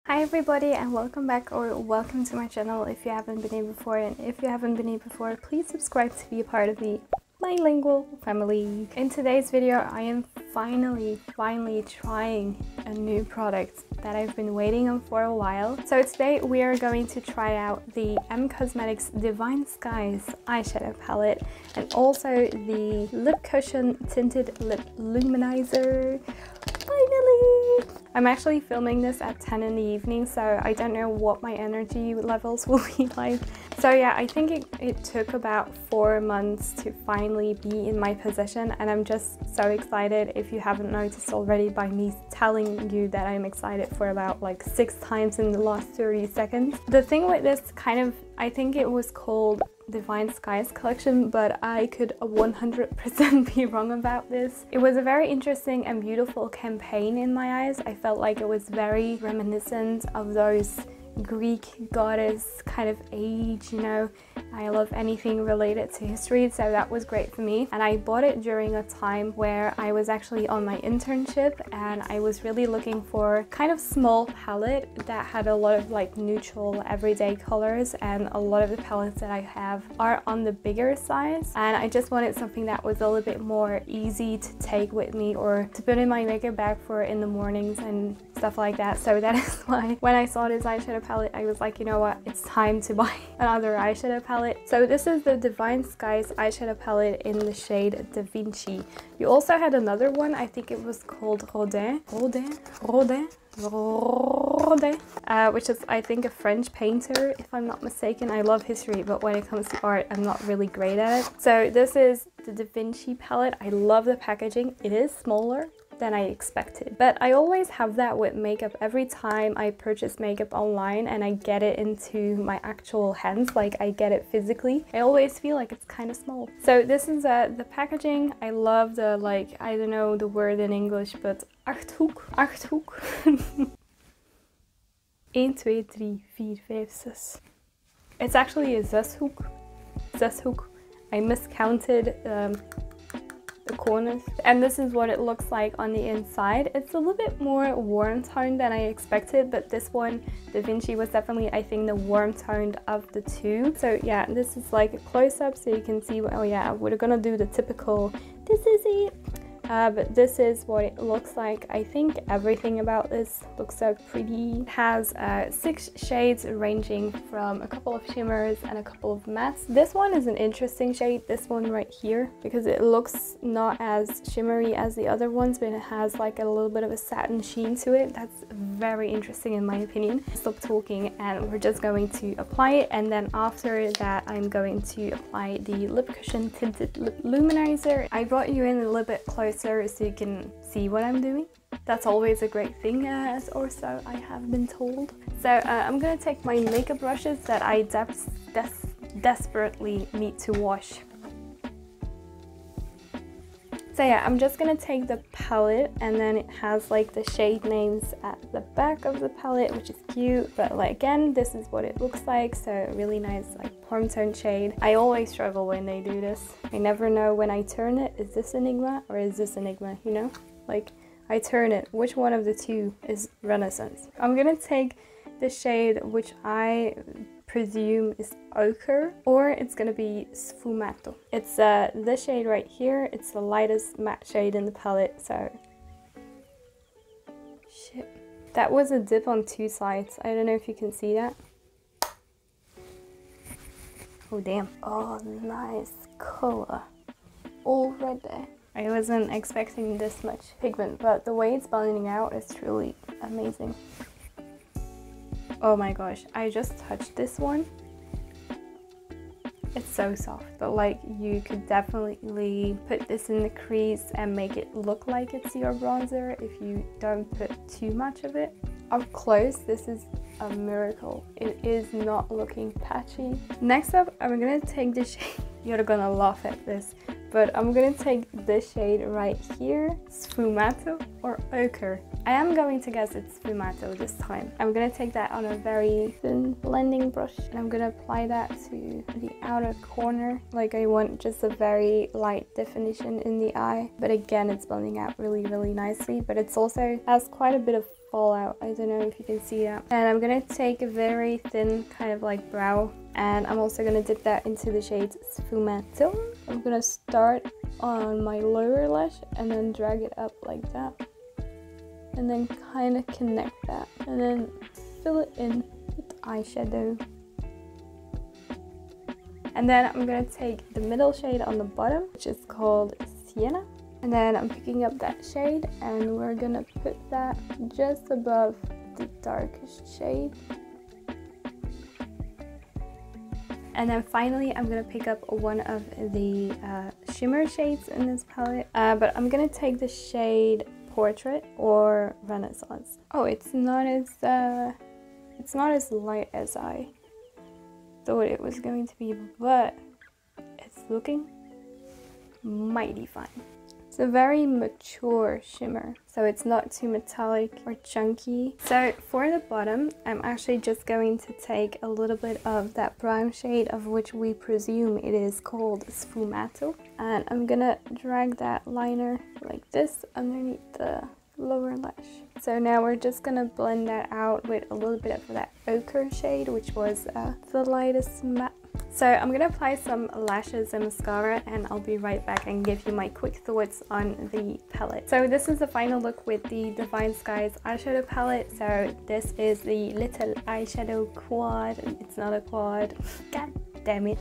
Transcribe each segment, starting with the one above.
Hi everybody and welcome back or welcome to my channel if you haven't been here before, and if you haven't been here before, please subscribe to be a part of the bilingual family. In today's video I am finally trying a new product that I've been waiting on for a while. So today we are going to try out the M Cosmetics Divine Skies eyeshadow palette and also the lip cushion tinted lip luminizer. Finally! I'm actually filming this at 10 in the evening, so I don't know what my energy levels will be like. So yeah, I think it took about 4 months to finally be in my possession, and I'm just so excited. If you haven't noticed already by me telling you that I'm excited for about like 6 times in the last 30 seconds. The thing with this I think it was called Divine Skies collection, but I could 100% be wrong about this. It was a very interesting and beautiful campaign in my eyes. I felt like it was very reminiscent of those Greek goddess kind of age, you know. I love anything related to history, so that was great for me. And I bought it during a time where I was actually on my internship and I was really looking for kind of small palette that had a lot of like neutral everyday colors, and a lot of the palettes that I have are on the bigger size, and I just wanted something that was a little bit more easy to take with me or to put in my makeup bag for in the mornings and stuff like that. So that is why when I saw this eyeshadow palette I was like, you know what, it's time to buy another eyeshadow palette. So this is the Divine Skies eyeshadow palette in the shade Da Vinci. You also had another one, I think it was called Rodin, which is I think a French painter if I'm not mistaken. I love history, but when it comes to art I'm not really great at it. So this is the Da Vinci palette. I love the packaging. It is smaller than I expected, but I always have that with makeup. Every time I purchase makeup online and I get it into my actual hands, like I get it physically, I always feel like it's kind of small. So this is the packaging. I love the, like, I don't know the word in English, but achthoek. 1, 2, 3, 4, 5, 6. It's actually a zeshoek. I miscounted the corners, and this is what it looks like on the inside. It's a little bit more warm toned than I expected, but this one, Da Vinci, was definitely, I think, the warm toned of the two. So yeah, this is like a close-up so you can see. Oh yeah, we're gonna do the typical this is it, but this is what it looks like. I think everything about this looks so pretty. It has 6 shades ranging from a couple of shimmers and a couple of mattes. This one is an interesting shade, this one right here, because it looks not as shimmery as the other ones, but it has like a little bit of a satin sheen to it. That's very interesting in my opinion. Stop talking and we're just going to apply it, and then after that I'm going to apply the lip cushion tinted lip luminizer. I brought you in a little bit closer so you can see what I'm doing. That's always a great thing, or so I have been told. So I'm gonna take my makeup brushes that I desperately need to wash. So yeah, I'm just gonna take the palette, and then it has like the shade names at the back of the palette, which is cute. But like, again, this is what it looks like. So a really nice like warm tone shade. I always struggle when they do this. I never know when I turn it. Is this Enigma or is this Enigma? You know, like I turn it. Which one of the two is Renaissance? I'm gonna take the shade which I presume is ochre, or it's gonna be sfumato. It's this shade right here. It's the lightest matte shade in the palette. So shit, that was a dip on 2 sides. I don't know if you can see that. Oh damn. Oh, nice color already. I wasn't expecting this much pigment, but the way it's blending out is truly amazing. Oh my gosh, I just touched this one. It's so soft, but like you could definitely put this in the crease and make it look like it's your bronzer if you don't put too much of it. Up close, this is a miracle. It is not looking patchy. Next up, I'm gonna take the shade. You're gonna laugh at this, but I'm gonna take this shade right here, Sfumato or Ochre. I am going to guess it's Sfumato this time. I'm gonna take that on a very thin blending brush and I'm gonna apply that to the outer corner. Like I want just a very light definition in the eye, but again it's blending out really nicely, but it's also has quite a bit of fall out. I don't know if you can see that. And I'm gonna take a very thin kind of like brow, and I'm also gonna dip that into the shade Sfumato. I'm gonna start on my lower lash and then drag it up like that, and then kind of connect that, and then fill it in with eyeshadow. And then I'm gonna take the middle shade on the bottom, which is called Sienna. And then I'm picking up that shade and we're gonna put that just above the darkest shade. And then finally I'm gonna pick up one of the shimmer shades in this palette. But I'm gonna take the shade Portrait or Renaissance. Oh, it's not as light as I thought it was going to be, but it's looking mighty fine. It's a very mature shimmer, so it's not too metallic or chunky. So for the bottom, I'm actually just going to take a little bit of that brown shade, of which we presume it is called Sfumato, and I'm gonna drag that liner like this underneath the lower lash. So now we're just gonna blend that out with a little bit of that ochre shade, which was the lightest matte. So I'm gonna apply some lashes and mascara, and I'll be right back and give you my quick thoughts on the palette. So this is the final look with the Divine Skies eyeshadow palette. So this is the little eyeshadow quad. It's not a quad. God damn it.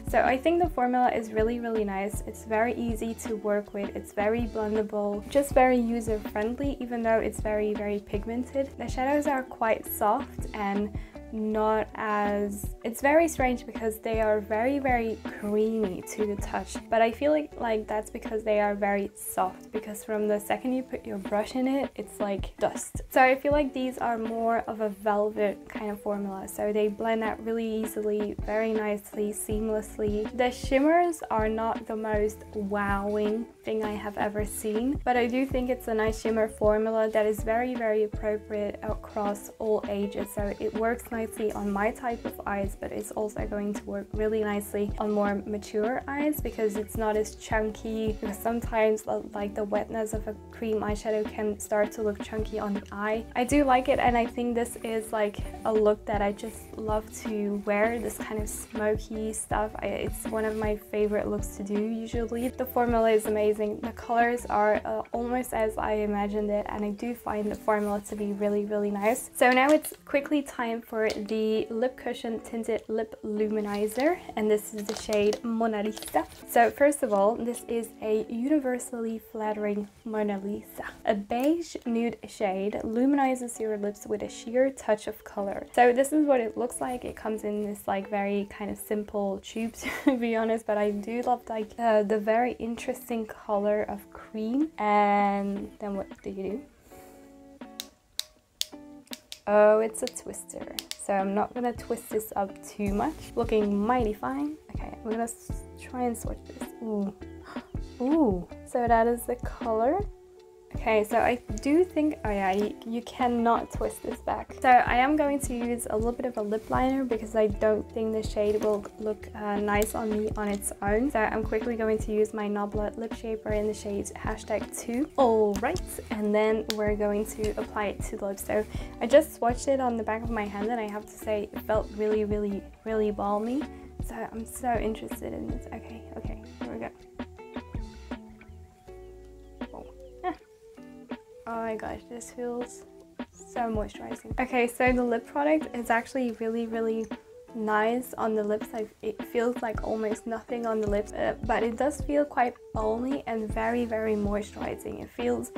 So I think the formula is really nice. It's very easy to work with. It's very blendable, just very user friendly, even though it's very pigmented. The shadows are quite soft and not as, it's very strange because they are very creamy to the touch, but I feel like that's because they are very soft, because from the second you put your brush in it, it's like dust. So I feel like these are more of a velvet kind of formula, so they blend out really easily, very nicely, seamlessly. The shimmers are not the most wowing thing I have ever seen, but I do think it's a nice shimmer formula that is very appropriate across all ages. So it works nicely on my type of eyes, but it's also going to work really nicely on more mature eyes because it's not as chunky, because sometimes like the wetness of a cream eyeshadow can start to look chunky on the eye. I do like it, and I think this is like a look that I just love to wear, this kind of smoky stuff. It's one of my favorite looks to do usually. The formula is amazing. The colors are almost as I imagined it, and I do find the formula to be really nice. So now it's quickly time for the lip cushion tinted lip luminizer, and this is the shade Mona Lisa. So first of all, this is a universally flattering Mona Lisa. A beige nude shade luminizes your lips with a sheer touch of color. So this is what it looks like. It comes in this like very kind of simple tube, to be honest, but I do love like the very interesting color of cream. And then what do you do? Oh, it's a twister. So I'm not gonna twist this up too much. Looking mighty fine. Okay, I'm gonna try and swatch this. Ooh. So that is the color. Okay, so I do think, oh yeah, you cannot twist this back. So I am going to use a little bit of a lip liner because I don't think the shade will look nice on me on its own. So I'm quickly going to use my Nobla lip shaper in the shade #2. Alright, and then we're going to apply it to the lips. So I just swatched it on the back of my hand, and I have to say it felt really balmy. So I'm so interested in this. Okay, here we go. Oh my gosh, this feels so moisturizing. Okay, so the lip product is actually really nice on the lips. It feels like almost nothing on the lips, but it does feel quite balmy and very moisturizing. It feels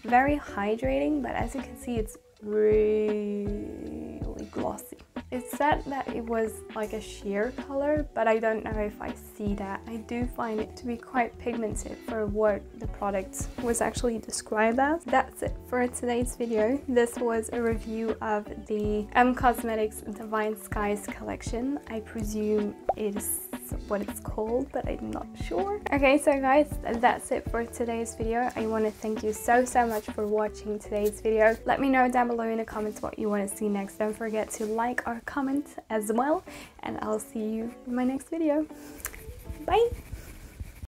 very hydrating, but as you can see, it's really glossy. It said that it was like a sheer color, but I don't know if I see that. I do find it to be quite pigmented for what the product was actually described as. That's it for today's video. This was a review of the Cosmetics Divine Skies collection. I presume it is what it's called, but I'm not sure. Okay, so guys, that's it for today's video. I want to thank you so much for watching today's video. Let me know down below in the comments what you want to see next. Don't forget to like or comment as well, and I'll see you in my next video. Bye!